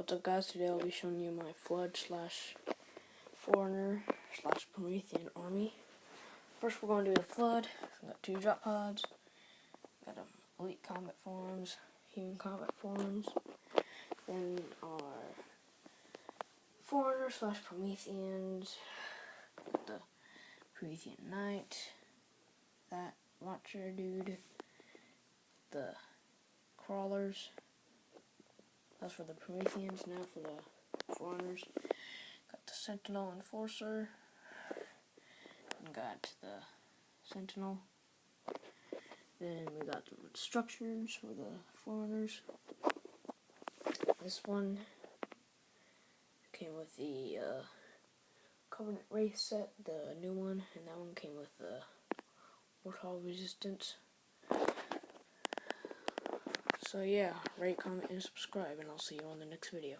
What's up, guys? Today I'll be showing you my flood slash forunner slash promethean army. First we're going to do the flood. We got 2 drop pods. Got elite combat forms, human combat forms. Then our forunner slash prometheans. Got the promethean knight. That watcher dude. The crawlers. That's for the Prometheans. Now for the Forerunners. Got the Sentinel Enforcer. And got the Sentinel. Then we got the structures for the Forerunners. This one came with the Covenant Race set, the new one, and that one came with the Warthog Resistance. So yeah, rate, comment, and subscribe, and I'll see you on the next video.